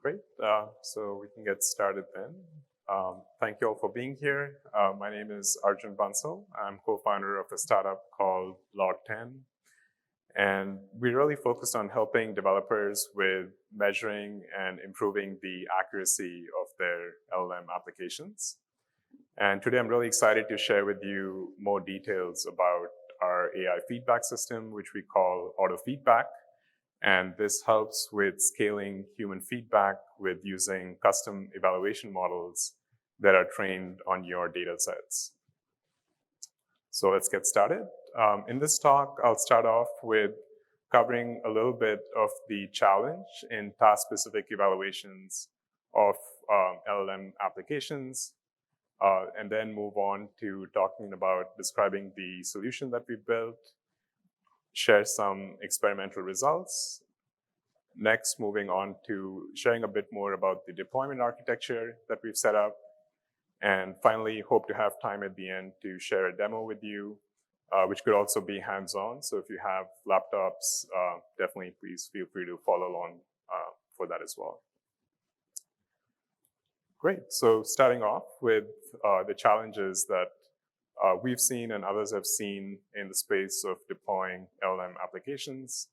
Great. So we can get started then. Thank you all for being here. My name is Arjun Bansal. I'm co-founder of a startup called Log10. And we really focused on helping developers with measuring and improving the accuracy of their LLM applications. And today I'm really excited to share with you more details about our AI feedback system, which we call AutoFeedback. And this helps with scaling human feedback with using custom evaluation models that are trained on your data sets. So let's get started. In this talk, I'll start off with covering a little bit of the challenge in task-specific evaluations of LLM applications, and then move on to talking about describing the solution that we built, share some experimental results. Next, moving on to sharing a bit more about the deployment architecture that we've set up. And finally, hope to have time at the end to share a demo with you, which could also be hands-on. So if you have laptops, definitely please feel free to follow along for that as well. Great, so starting off with the challenges that we've seen and others have seen in the space of deploying LLM applications.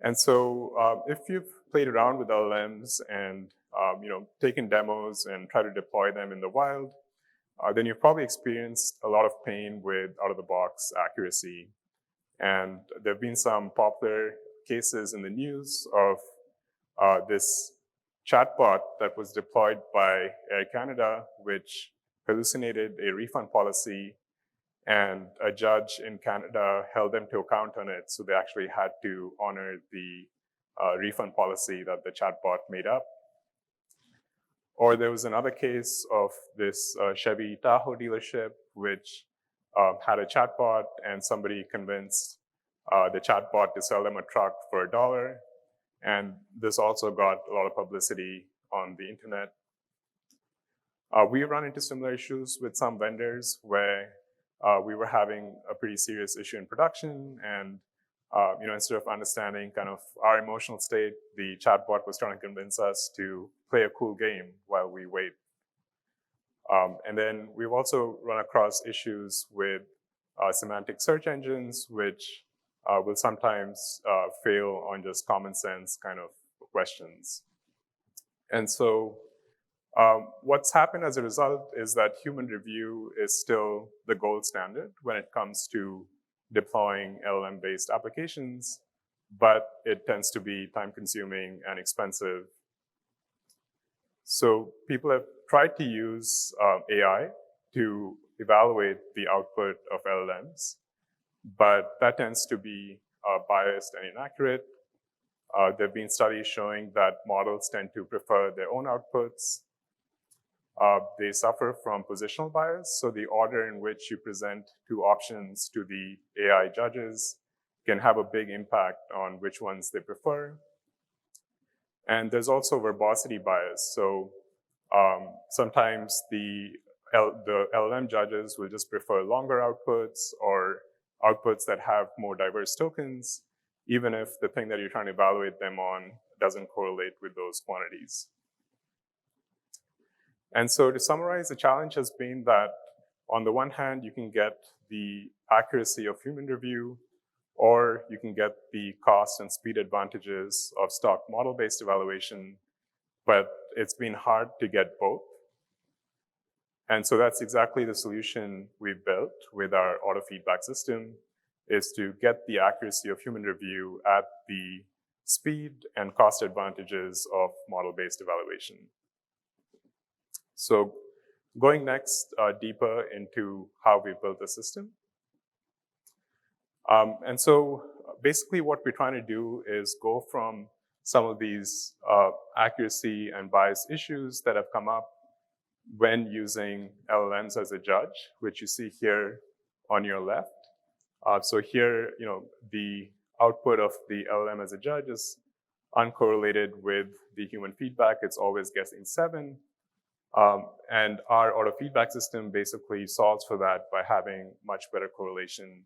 And so if you've played around with LLMs and taken demos and tried to deploy them in the wild, then you've probably experienced a lot of pain with out-of-the-box accuracy. And there have been some popular cases in the news of this chatbot that was deployed by Air Canada, which hallucinated a refund policy, and a judge in Canada held them to account on it. So they actually had to honor the refund policy that the chatbot made up. Or there was another case of this Chevy Tahoe dealership, which had a chatbot, and somebody convinced the chatbot to sell them a truck for $1. And this also got a lot of publicity on the internet. We run into similar issues with some vendors where we were having a pretty serious issue in production, and instead of understanding kind of our emotional state, the chatbot was trying to convince us to play a cool game while we wait. And then we've also run across issues with semantic search engines, which will sometimes fail on just common sense kind of questions. And so what's happened as a result is that human review is still the gold standard when it comes to deploying LLM-based applications, but it tends to be time-consuming and expensive. So people have tried to use AI to evaluate the output of LLMs, but that tends to be biased and inaccurate. There have been studies showing that models tend to prefer their own outputs. They suffer from positional bias, so the order in which you present two options to the AI judges can have a big impact on which ones they prefer. And there's also verbosity bias, so sometimes the LLM judges will just prefer longer outputs or outputs that have more diverse tokens, even if the thing that you're trying to evaluate them on doesn't correlate with those quantities. And so to summarize, the challenge has been that on the one hand, you can get the accuracy of human review, or you can get the cost and speed advantages of stock model-based evaluation, but it's been hard to get both. And so that's exactly the solution we've built with our AutoFeedback system, is to get the accuracy of human review at the speed and cost advantages of model-based evaluation. So going next deeper into how we built the system. And so basically what we're trying to do is go from some of these accuracy and bias issues that have come up when using LLMs as a judge, which you see here on your left. So here, the output of the LLM as a judge is uncorrelated with the human feedback. It's always guessing 7. And our AutoFeedback system basically solves for that by having much better correlation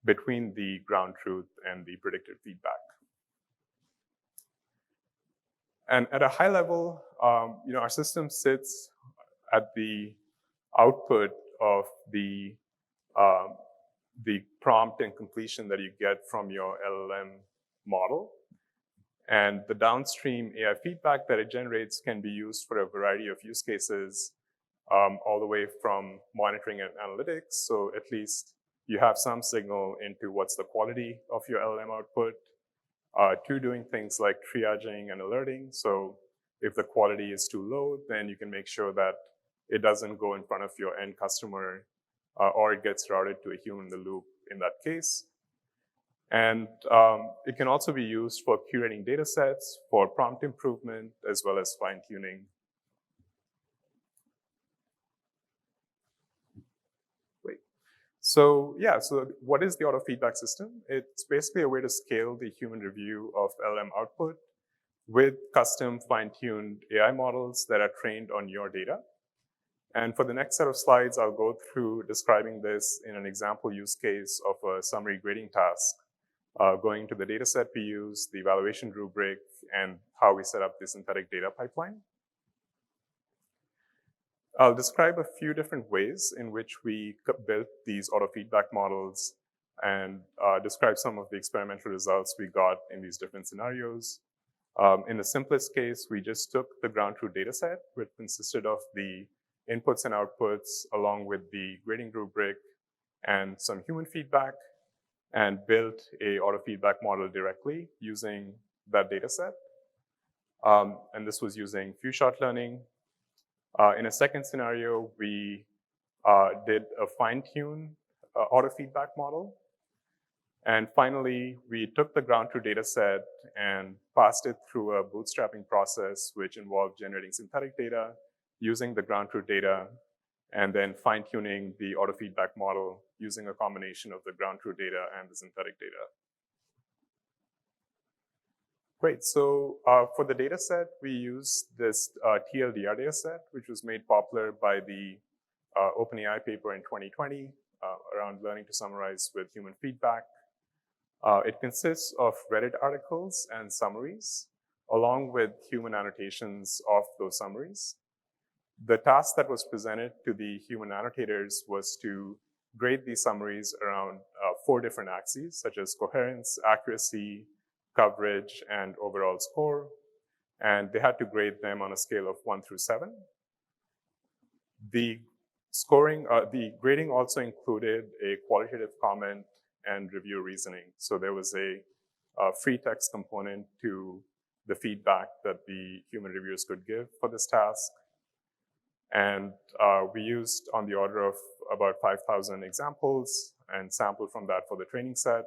between the ground truth and the predicted feedback. And at a high level, our system sits at the output of um, the prompt and completion that you get from your LLM model. And the downstream AI feedback that it generates can be used for a variety of use cases, all the way from monitoring and analytics. So at least you have some signal into what's the quality of your LLM output, to doing things like triaging and alerting. So if the quality is too low, then you can make sure that it doesn't go in front of your end customer, or it gets routed to a human in the loop in that case. And it can also be used for curating data sets, for prompt improvement, as well as fine-tuning. So what is the AutoFeedback system? It's basically a way to scale the human review of LLM output with custom fine-tuned AI models that are trained on your data. And for the next set of slides, I'll go through describing this in an example use case of a summary grading task, going to the data set we use, the evaluation rubric, and how we set up the synthetic data pipeline. I'll describe a few different ways in which we built these AutoFeedback models and describe some of the experimental results we got in these different scenarios. In the simplest case, we just took the ground truth data set, which consisted of the inputs and outputs along with the grading rubric and some human feedback, and built a AutoFeedback model directly using that data set. And this was using few-shot learning. In a second scenario, we did a fine-tune AutoFeedback model. And finally, we took the ground truth data set and passed it through a bootstrapping process, which involved generating synthetic data, using the ground truth data, and then fine-tuning the AutoFeedback model using a combination of the ground truth data and the synthetic data. Great, so for the data set, we use this TLDR data set, which was made popular by the OpenAI paper in 2020 around learning to summarize with human feedback. It consists of Reddit articles and summaries, along with human annotations of those summaries. The task that was presented to the human annotators was to grade these summaries around 4 different axes, such as coherence, accuracy, coverage, and overall score. And they had to grade them on a scale of 1 through 7. The grading also included a qualitative comment and review reasoning. So there was a free text component to the feedback that the human reviewers could give for this task. And we used on the order of about 5,000 examples and sampled from that for the training set,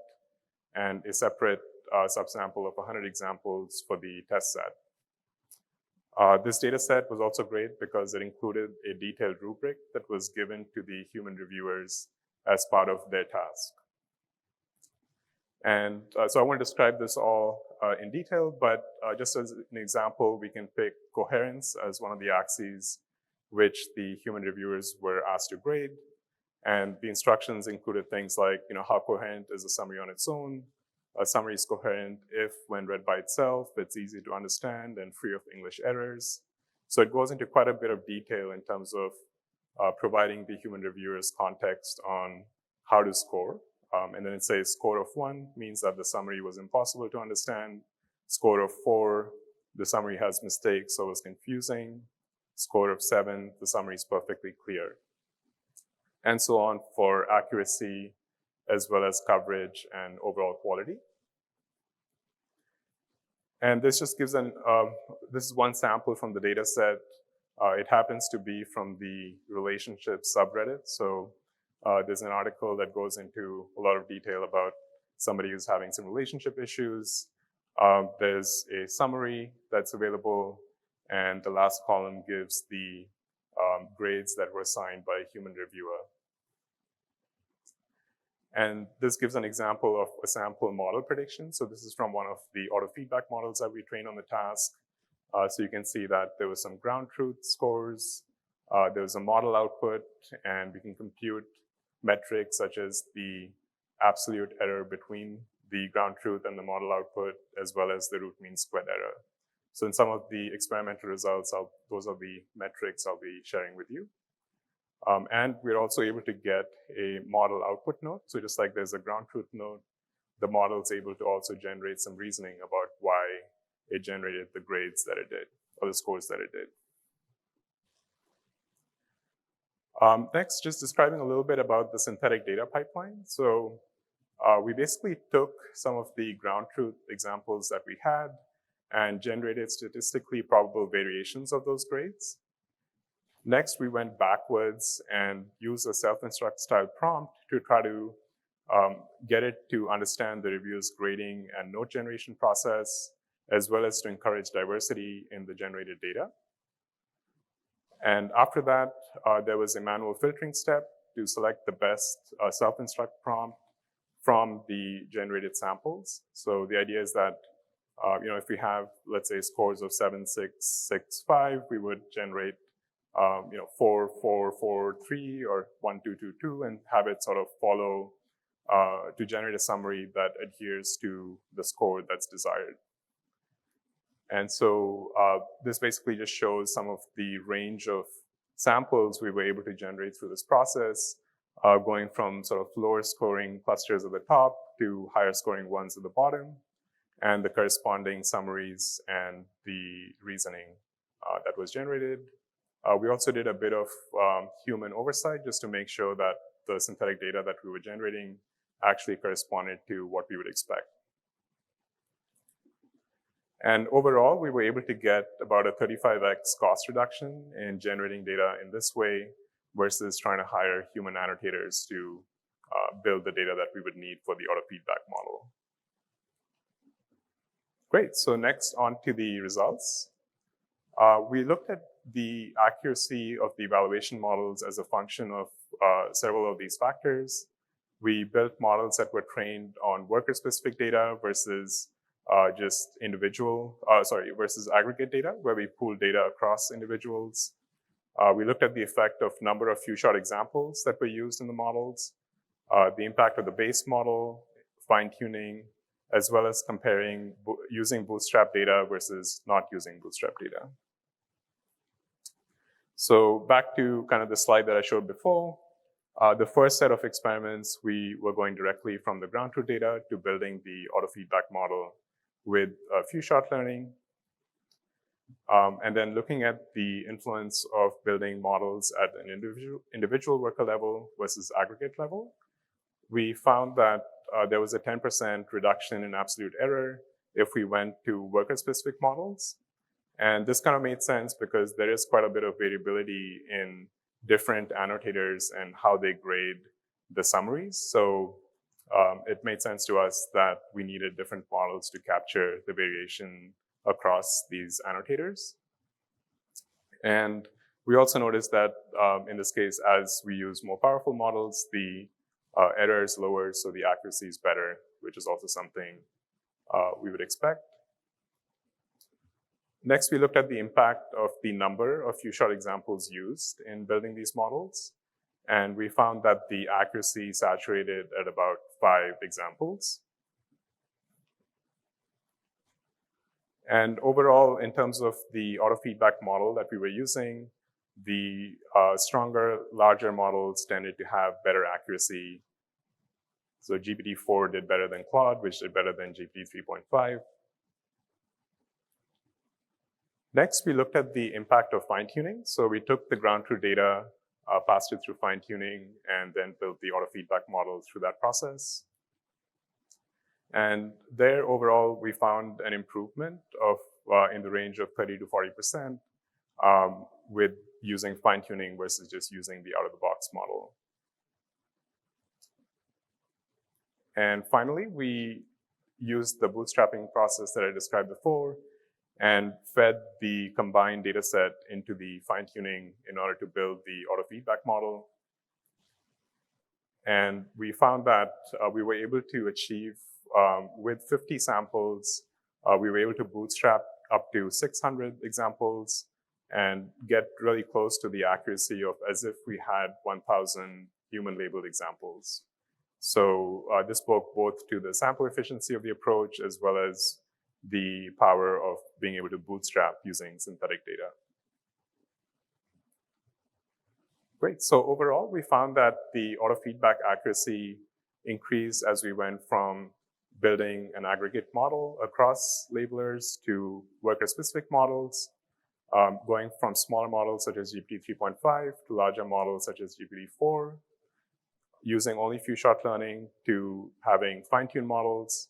and a separate subsample of 100 examples for the test set. This data set was also great because it included a detailed rubric that was given to the human reviewers as part of their task. And so I want to describe this all in detail, but just as an example, we can pick coherence as one of the axes which the human reviewers were asked to grade. And the instructions included things like, how coherent is a summary on its own? A summary is coherent if, when read by itself, it's easy to understand and free of English errors. So it goes into quite a bit of detail in terms of providing the human reviewers context on how to score. And then it says score of 1 means that the summary was impossible to understand. Score of 4, the summary has mistakes, so it's confusing. Score of 7, the summary is perfectly clear. And so on for accuracy, as well as coverage and overall quality. And this just gives this is one sample from the data set. It happens to be from the relationship subreddit. So there's an article that goes into a lot of detail about somebody who's having some relationship issues. There's a summary that's available, and the last column gives the grades that were assigned by a human reviewer. And this gives an example of a sample model prediction. So this is from one of the AutoFeedback models that we trained on the task. So you can see that there was some ground truth scores, there was a model output, and we can compute metrics such as the absolute error between the ground truth and the model output, as well as the root mean squared error. So in some of the experimental results, those are the metrics I'll be sharing with you. And we're also able to get a model output node. So just like there's a ground truth node, the model is able to also generate some reasoning about why it generated the grades that it did, or the scores that it did. Next, just describing a little bit about the synthetic data pipeline. So we basically took some of the ground truth examples that we had and generated statistically probable variations of those grades. Next, we went backwards and used a self-instruct style prompt to try to get it to understand the review's grading and note generation process, as well as to encourage diversity in the generated data. And after that, there was a manual filtering step to select the best self-instruct prompt from the generated samples. So the idea is that if we have, let's say, scores of 7, 6, 6, 5, we would generate 4, 4, 4, 3, or 1, 2, 2, 2, and have it sort of follow to generate a summary that adheres to the score that's desired. And so this basically just shows some of the range of samples we were able to generate through this process, going from sort of lower scoring clusters at the top to higher scoring ones at the bottom, and the corresponding summaries and the reasoning that was generated. We also did a bit of human oversight just to make sure that the synthetic data that we were generating actually corresponded to what we would expect. And overall, we were able to get about a 35x cost reduction in generating data in this way versus trying to hire human annotators to build the data that we would need for the AutoFeedback model. Great, so next on to the results. We looked at the accuracy of the evaluation models as a function of several of these factors. We built models that were trained on worker-specific data versus just versus aggregate data, where we pooled data across individuals. We looked at the effect of number of few-shot examples that were used in the models, the impact of the base model, fine-tuning, as well as comparing using bootstrap data versus not using bootstrap data. So back to kind of the slide that I showed before, the first set of experiments, we were going directly from the ground truth data to building the AutoFeedback model with few-shot learning. And then looking at the influence of building models at an individual worker level versus aggregate level, we found that there was a 10% reduction in absolute error if we went to worker-specific models. And this kind of made sense because there is quite a bit of variability in different annotators and how they grade the summaries. So it made sense to us that we needed different models to capture the variation across these annotators. And we also noticed that in this case, as we use more powerful models, the error is lower, so the accuracy is better, which is also something we would expect. Next, we looked at the impact of the number of few-shot examples used in building these models. And we found that the accuracy saturated at about 5 examples. And overall, in terms of the AutoFeedback model that we were using, the stronger, larger models tended to have better accuracy. So GPT-4 did better than Claude, which did better than GPT 3.5. Next, we looked at the impact of fine-tuning. So we took the ground truth data, passed it through fine-tuning, and then built the AutoFeedback model through that process. And there, overall, we found an improvement of in the range of 30 to 40% with using fine-tuning versus just using the out-of-the-box model. And finally, we used the bootstrapping process that I described before and fed the combined data set into the fine-tuning in order to build the AutoFeedback model. And we found that we were able to achieve, with 50 samples, we were able to bootstrap up to 600 examples and get really close to the accuracy of as if we had 1,000 human-labeled examples. So this spoke both to the sample efficiency of the approach as well as the power of being able to bootstrap using synthetic data. Great. So overall, we found that the AutoFeedback accuracy increased as we went from building an aggregate model across labelers to worker-specific models, going from smaller models such as GPT 3.5 to larger models such as GPT 4, using only few-shot learning to having fine-tuned models,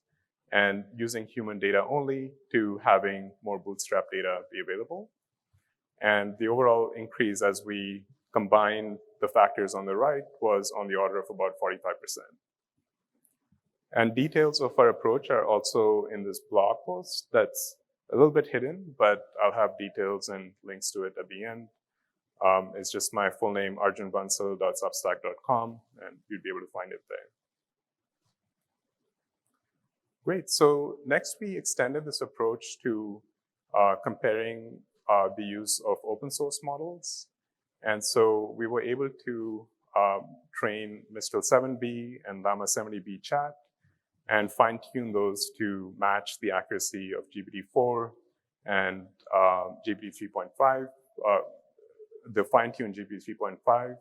and using human data only to having more bootstrap data be available. And the overall increase as we combine the factors on the right was on the order of about 45%. And details of our approach are also in this blog post that's a little bit hidden, but I'll have details and links to it at the end. It's just my full name, arjunbansal.substack.com, and you'd be able to find it there. Great, so next we extended this approach to comparing the use of open source models. And so we were able to train Mistral 7B and Llama 70B chat and fine-tune those to match the accuracy of GPT-4 and GPT 3.5, the fine-tuned GPT 3.5.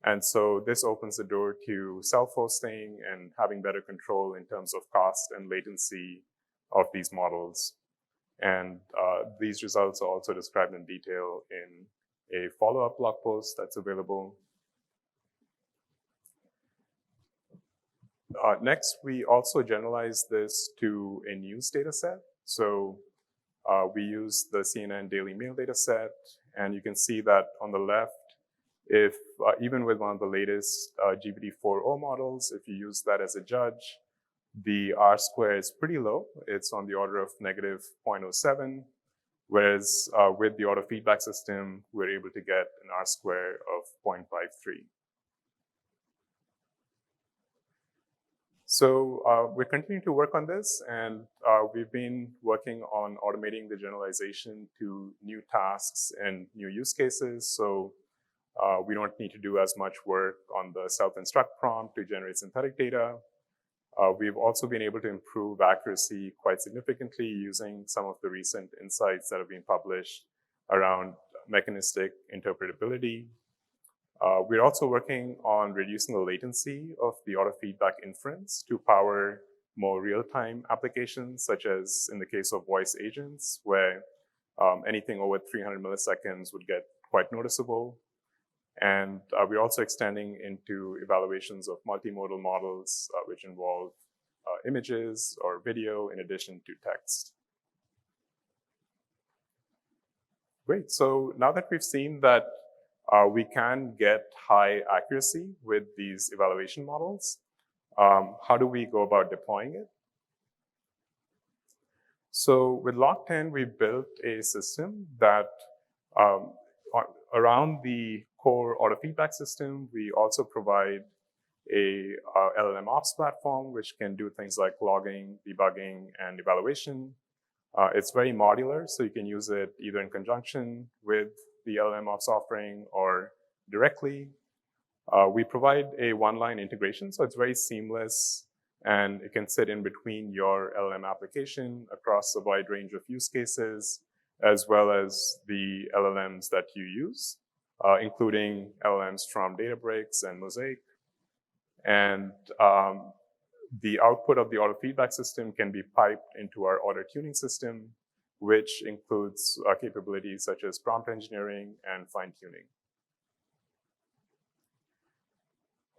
And so this opens the door to self-hosting and having better control in terms of cost and latency of these models. And these results are also described in detail in a follow-up blog post that's available. Next, we also generalized this to a news data set. So we use the CNN Daily Mail data set, and you can see that on the left, if even with one of the latest GPT-4o models, if you use that as a judge, the R-square is pretty low. It's on the order of negative 0.07, whereas with the AutoFeedback system, we're able to get an R-square of 0.53. So we're continuing to work on this, and we've been working on automating the generalization to new tasks and new use cases. So we don't need to do as much work on the self-instruct prompt to generate synthetic data. We've also been able to improve accuracy quite significantly using some of the recent insights that have been published around mechanistic interpretability. We're also working on reducing the latency of the AutoFeedback inference to power more real-time applications, such as in the case of voice agents, where anything over 300 milliseconds would get quite noticeable. And we're also extending into evaluations of multimodal models, which involve images or video in addition to text. Great, so now that we've seen that we can get high accuracy with these evaluation models, how do we go about deploying it? So with Log10, we built a system that around the core AutoFeedback system, we also provide a LLM ops platform, which can do things like logging, debugging, and evaluation. It's very modular, so you can use it either in conjunction with the LLM ops offering or directly. We provide a one-line integration, so it's very seamless, and it can sit in between your LLM application across a wide range of use cases, as well as the LLMs that you use, including LLMs from Databricks and Mosaic. And the output of the AutoFeedback system can be piped into our auto tuning system, which includes capabilities such as prompt engineering and fine-tuning.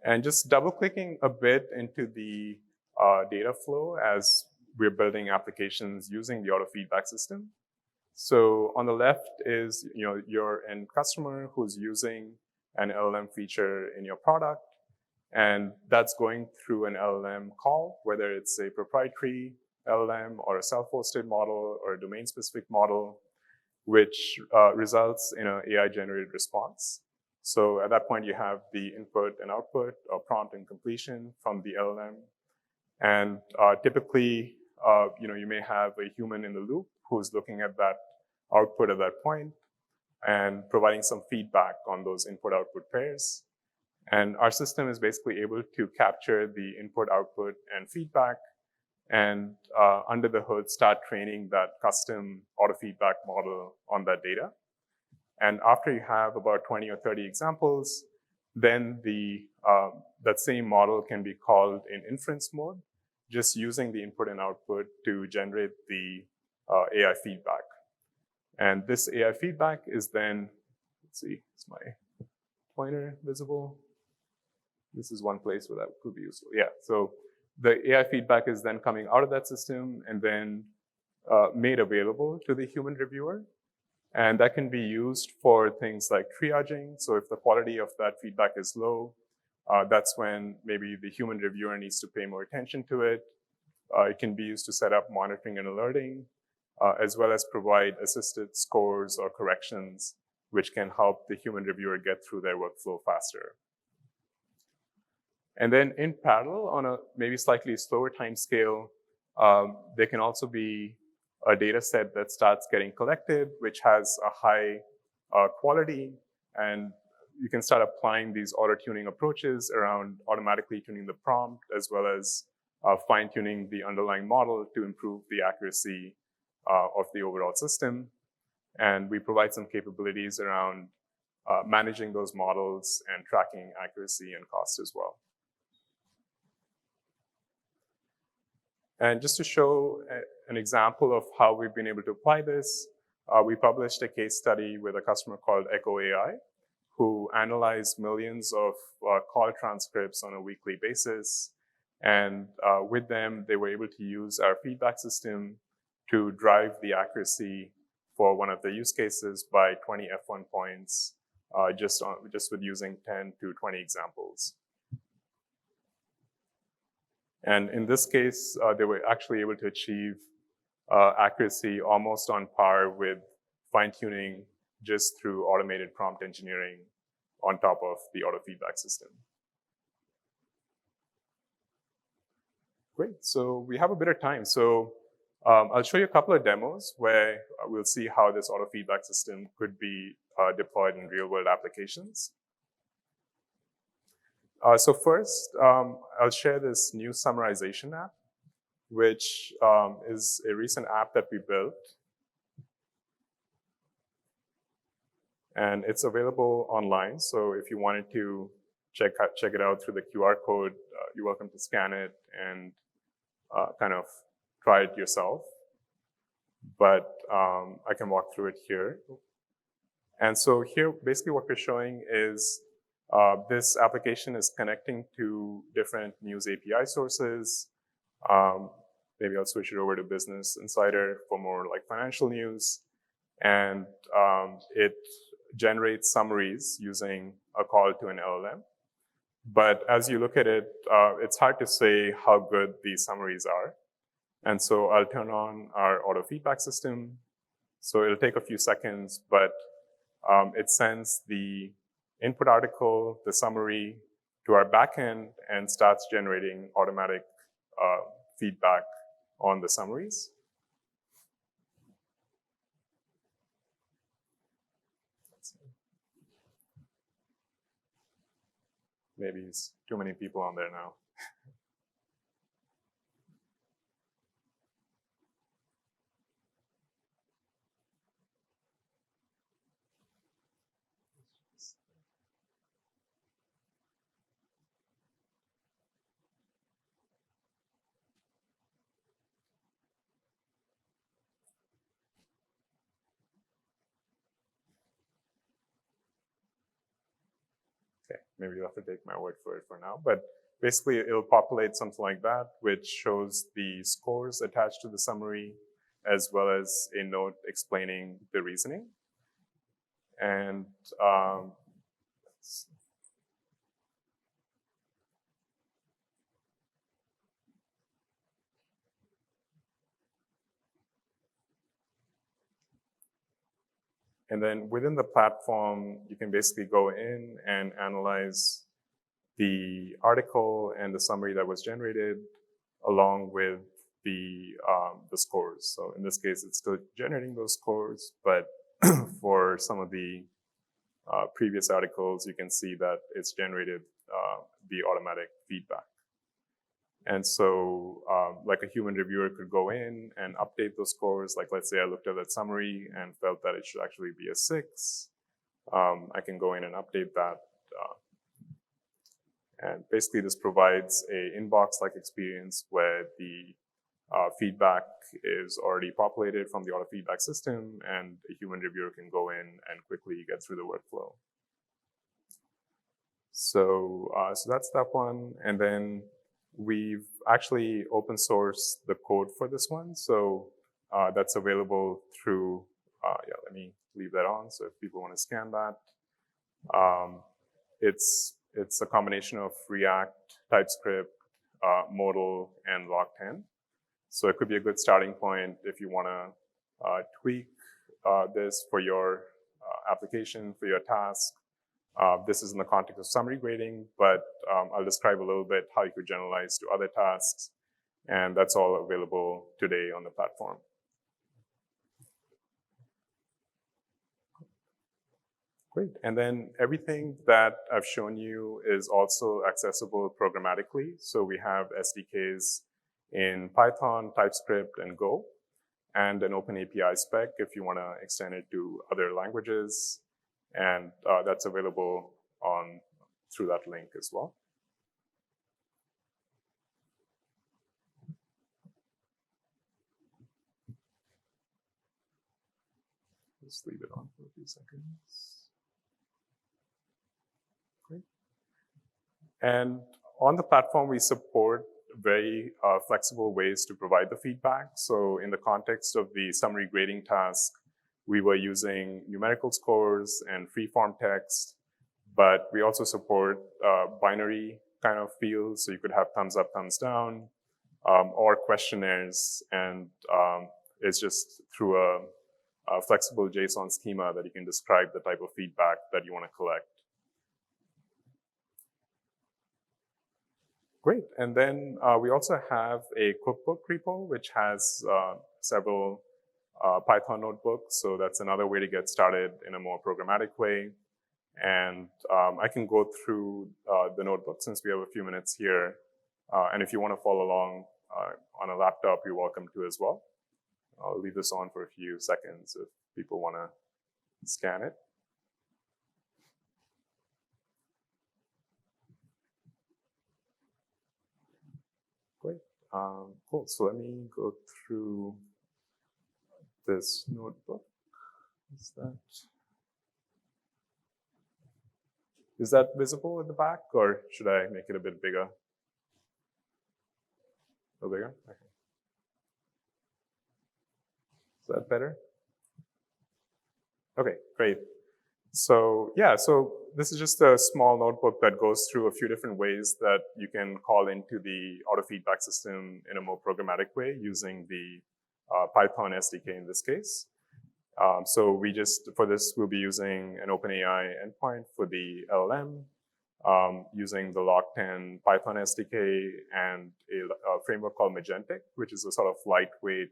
And just double-clicking a bit into the data flow as we're building applications using the AutoFeedback system. So on the left is your end customer who's using an LLM feature in your product, and that's going through an LLM call, whether it's a proprietary LLM or a self-hosted model or a domain-specific model, which results in an AI-generated response. So at that point, you have the input and output, or prompt and completion from the LLM. And typically, you may have a human in the loop who's looking at that output at that point and providing some feedback on those input-output pairs. And our system is basically able to capture the input, output, and feedback and under the hood start training that custom AutoFeedback model on that data. And after you have about 20 or 30 examples, then that same model can be called in inference mode, just using the input and output to generate the AI feedback. And this AI feedback is then, let's see, is my pointer visible? This is one place where that could be useful. Yeah, so the AI feedback is then coming out of that system and then made available to the human reviewer. And that can be used for things like triaging. So if the quality of that feedback is low, that's when maybe the human reviewer needs to pay more attention to it. It can be used to set up monitoring and alerting, as well as provide assisted scores or corrections, which can help the human reviewer get through their workflow faster. And then in parallel, on a maybe slightly slower time scale, there can also be a data set that starts getting collected, which has a high quality, and you can start applying these auto-tuning approaches around automatically tuning the prompt, as well as fine-tuning the underlying model to improve the accuracy of the overall system. And we provide some capabilities around managing those models and tracking accuracy and cost as well. And just to show an example of how we've been able to apply this, we published a case study with a customer called Echo AI, who analyzed millions of call transcripts on a weekly basis. And with them, they were able to use our feedback system to drive the accuracy for one of the use cases by 20 F1 points, just with using 10 to 20 examples. And in this case, they were actually able to achieve accuracy almost on par with fine-tuning just through automated prompt engineering on top of the AutoFeedback system. Great, so we have a bit of time. So I'll show you a couple of demos where we'll see how this AutoFeedback system could be deployed in real-world applications. So first, I'll share this new summarization app, which is a recent app that we built. And it's available online. So if you wanted to check it out through the QR code, you're welcome to scan it and kind of try it yourself. But I can walk through it here. And so here, basically what we're showing is this application is connecting to different news API sources. Maybe I'll switch it over to Business Insider for more like financial news. And it generates summaries using a call to an LLM. But as you look at it, it's hard to say how good these summaries are. And so I'll turn on our AutoFeedback system. So it'll take a few seconds, but it sends the input article, the summary, to our backend and starts generating automatic feedback on the summaries. Maybe it's too many people on there now. Okay, maybe you'll have to take my word for it for now, but basically it'll populate something like that, which shows the scores attached to the summary, as well as a note explaining the reasoning. And and then within the platform, you can basically go in and analyze the article and the summary that was generated along with the scores. So in this case, it's still generating those scores, but for some of the previous articles, you can see that it's generated the automatic feedback. And so like a human reviewer could go in and update those scores. Like let's say I looked at that summary and felt that it should actually be a 6. I can go in and update that. And basically this provides a inbox-like experience where the feedback is already populated from the AutoFeedback system, and a human reviewer can go in and quickly get through the workflow. So that's that one. And then we've actually open sourced the code for this one. So that's available through, let me leave that on. So if people want to scan that, it's a combination of React, TypeScript, modal, and log10. So it could be a good starting point if you want to tweak this for your application, for your task. This is in the context of summary grading, but I'll describe a little bit how you could generalize to other tasks. And that's all available today on the platform. Great. And then everything that I've shown you is also accessible programmatically. So we have SDKs in Python, TypeScript, and Go, and an open API spec if you want to extend it to other languages. And that's available through that link as well. Just leave it on for a few seconds. Great. And on the platform, we support very flexible ways to provide the feedback. So in the context of the summary grading task, we were using numerical scores and free-form text, but we also support binary kind of fields. So you could have thumbs up, thumbs down, or questionnaires. And it's just through a flexible JSON schema that you can describe the type of feedback that you want to collect. Great. And then we also have a cookbook repo, which has several Python notebooks. So that's another way to get started in a more programmatic way. And I can go through the notebook since we have a few minutes here. And if you want to follow along on a laptop, you're welcome to as well. I'll leave this on for a few seconds if people want to scan it. Great. Cool. So let me go through this notebook. Is that visible at the back, or should I make it a bit bigger? A little bigger? Okay. Is that better? Okay, great. So yeah, so this is just a small notebook that goes through a few different ways that you can call into the AutoFeedback system in a more programmatic way using the Python SDK in this case. So for this, we'll be using an OpenAI endpoint for the LLM, using the log10 Python SDK and a framework called Magentic, which is a sort of lightweight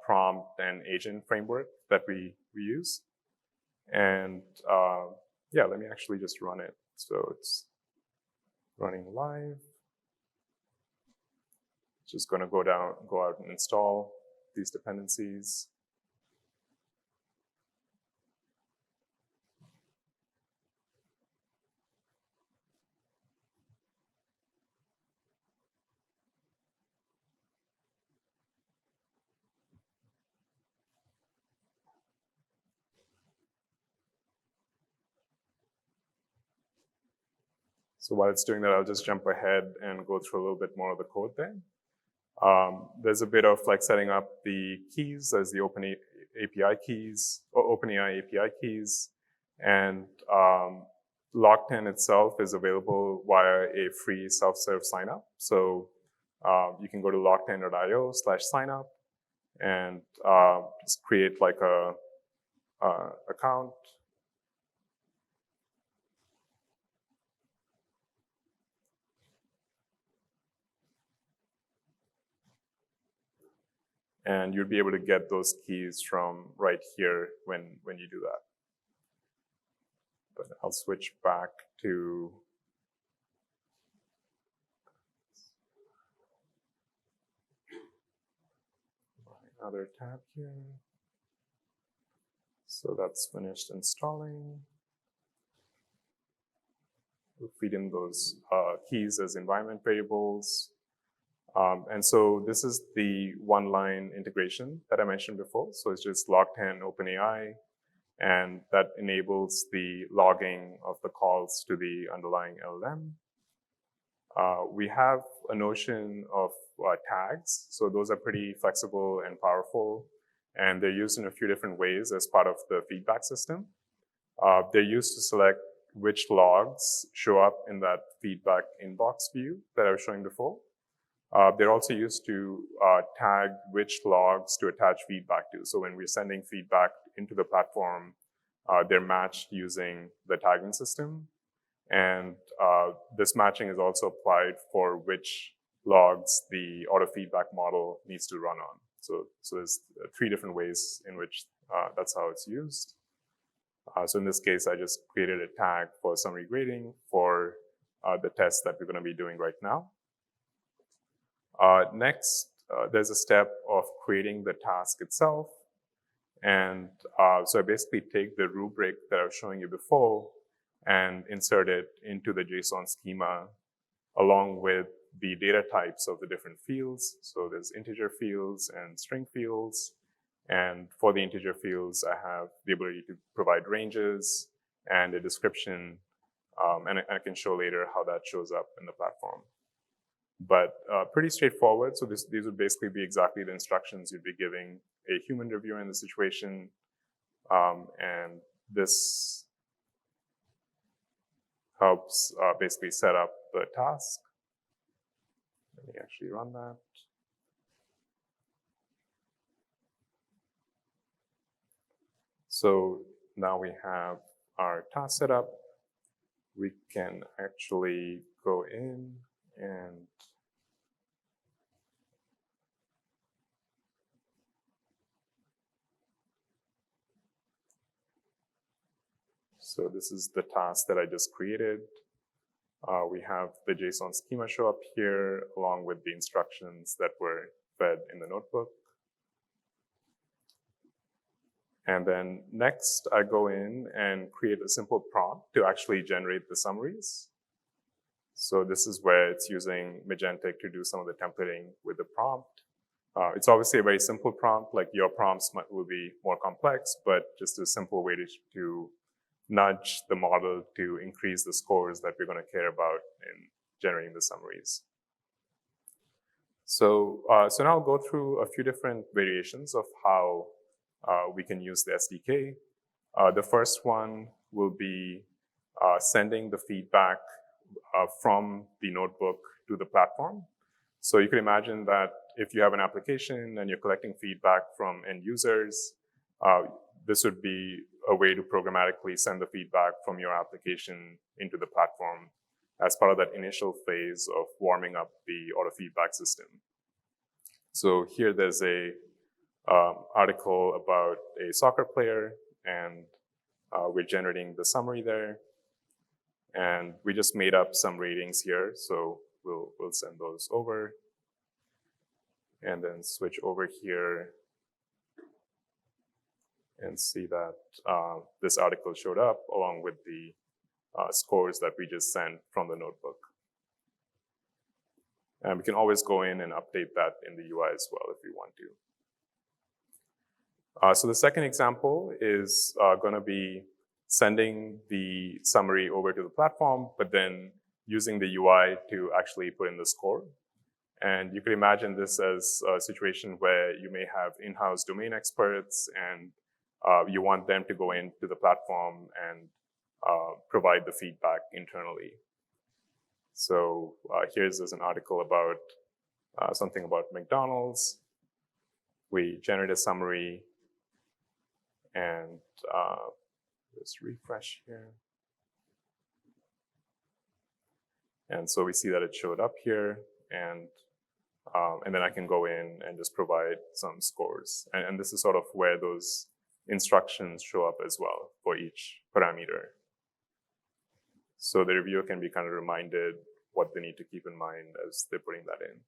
prompt and agent framework that we use. And yeah, let me actually just run it. So it's running live. Just going to go out and install these dependencies. So while it's doing that, I'll just jump ahead and go through a little bit more of the code there. There's a bit of like setting up the keys. There's the OpenAI API keys, and log10 itself is available via a free self-serve sign-up. So you can go to log10.io/signup and just create like a account. And you'll be able to get those keys from right here when you do that. But I'll switch back to another tab here. So that's finished installing. We'll feed in those keys as environment variables. And so this is the one-line integration that I mentioned before. So it's just log10 OpenAI, and that enables the logging of the calls to the underlying LLM. We have a notion of tags. So those are pretty flexible and powerful, and they're used in a few different ways as part of the feedback system. They're used to select which logs show up in that feedback inbox view that I was showing before. They're also used to tag which logs to attach feedback to. So when we're sending feedback into the platform, they're matched using the tagging system. And this matching is also applied for which logs the AutoFeedback model needs to run on. So there's 3 different ways in which that's how it's used. So in this case, I just created a tag for summary grading for the test that we're going to be doing right now. Next, there's a step of creating the task itself. And so I basically take the rubric that I was showing you before and insert it into the JSON schema along with the data types of the different fields. So there's integer fields and string fields. And for the integer fields, I have the ability to provide ranges and a description. And I can show later how that shows up in the platform. But pretty straightforward. So these would basically be exactly the instructions you'd be giving a human reviewer in the situation. And this helps basically set up the task. Let me actually run that. So now we have our task set up. We can actually go in and so this is the task that I just created. We have the JSON schema show up here along with the instructions that were fed in the notebook. And then next, I go in and create a simple prompt to actually generate the summaries. So this is where it's using Magentic to do some of the templating with the prompt. It's obviously a very simple prompt, like your prompts will be more complex, but just a simple way to nudge the model to increase the scores that we're going to care about in generating the summaries. So now I'll go through a few different variations of how we can use the SDK. The first one will be sending the feedback from the notebook to the platform. So you can imagine that if you have an application and you're collecting feedback from end users, this would be a way to programmatically send the feedback from your application into the platform as part of that initial phase of warming up the AutoFeedback system. So here there's a article about a soccer player, and we're generating the summary there. And we just made up some ratings here, so we'll send those over. And then switch over here and see that this article showed up along with the scores that we just sent from the notebook. And we can always go in and update that in the UI as well if we want to. So the second example is going to be sending the summary over to the platform, but then using the UI to actually put in the score. And you could imagine this as a situation where you may have in-house domain experts and you want them to go into the platform and provide the feedback internally. So here's an article about something about McDonald's. We generate a summary and just refresh here. And so we see that it showed up here, and then I can go in and just provide some scores. And this is sort of where those instructions show up as well for each parameter. So the reviewer can be kind of reminded what they need to keep in mind as they're putting that in.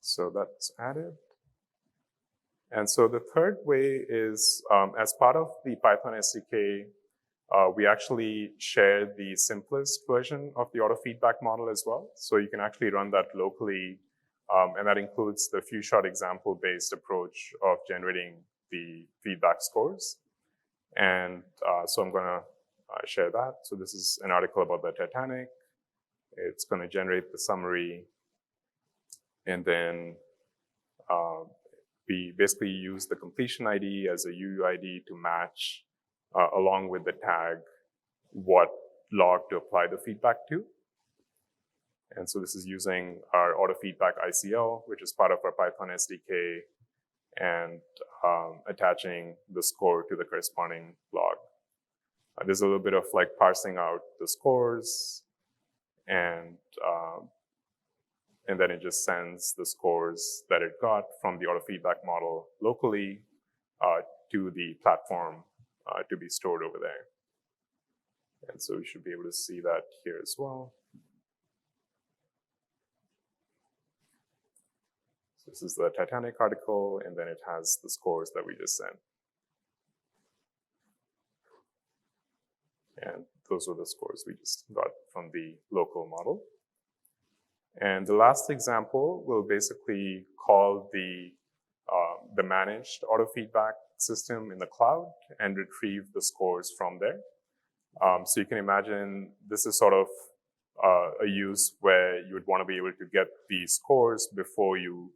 So that's added. And so the third way is, as part of the Python SDK, we actually share the simplest version of the AutoFeedback model as well. So you can actually run that locally, and that includes the few-shot example-based approach of generating the feedback scores. And so I'm gonna share that. So this is an article about the Titanic. It's gonna generate the summary, and then we basically use the completion ID as a UUID to match, along with the tag, what log to apply the feedback to. And so this is using our AutoFeedback ICL, which is part of our Python SDK, and attaching the score to the corresponding log. There's a little bit of like parsing out the scores, and then it just sends the scores that it got from the AutoFeedback model locally to the platform to be stored over there. And so we should be able to see that here as well. So this is the Titanic article, and then it has the scores that we just sent. And those were the scores we just got from the local model. And the last example will basically call the managed AutoFeedback system in the cloud and retrieve the scores from there. So you can imagine this is sort of a use where you would want to be able to get the scores before you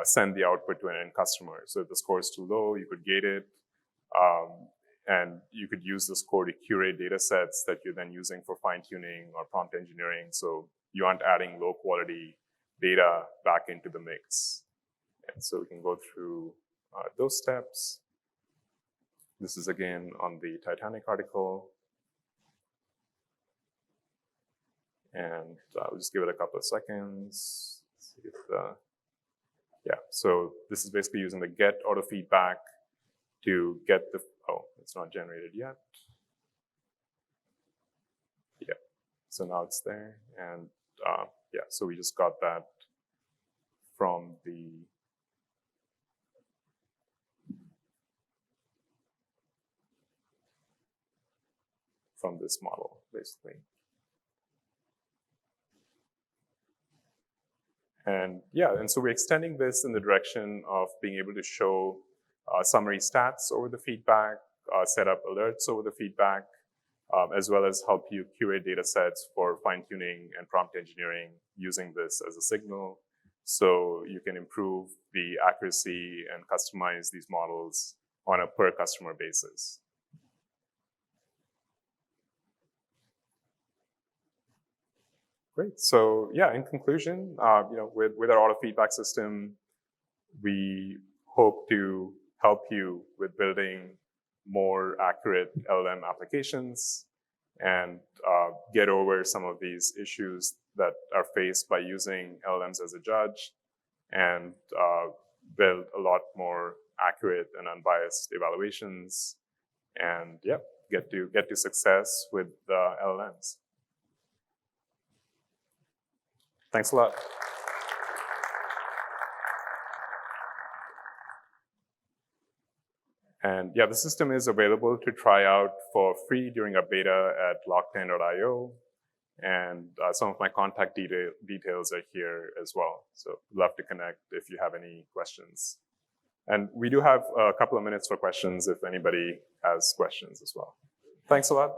send the output to an end customer. So if the score is too low, you could gate it, and you could use the score to curate data sets that you're then using for fine-tuning or prompt engineering. So you aren't adding low-quality data back into the mix. And so we can go through those steps. This is again on the Titanic article. And we'll just give it a couple of seconds. Let's see if yeah, so this is basically using the get AutoFeedback to get the, oh, it's not generated yet. Yeah, so now it's there. And yeah, so we just got that from this model, basically. And yeah, and so we're extending this in the direction of being able to show summary stats over the feedback, set up alerts over the feedback, as well as help you curate data sets for fine-tuning and prompt engineering using this as a signal. So you can improve the accuracy and customize these models on a per customer basis. Great. So yeah, in conclusion, with our AutoFeedback system, we hope to help you with building more accurate LLM applications and get over some of these issues that are faced by using LLMs as a judge, and build a lot more accurate and unbiased evaluations, and yeah, get to success with LLMs. Thanks a lot. And yeah, the system is available to try out for free during a beta at lock10.io. And some of my contact details are here as well. So love to connect if you have any questions. And we do have a couple of minutes for questions if anybody has questions as well. Thanks a lot.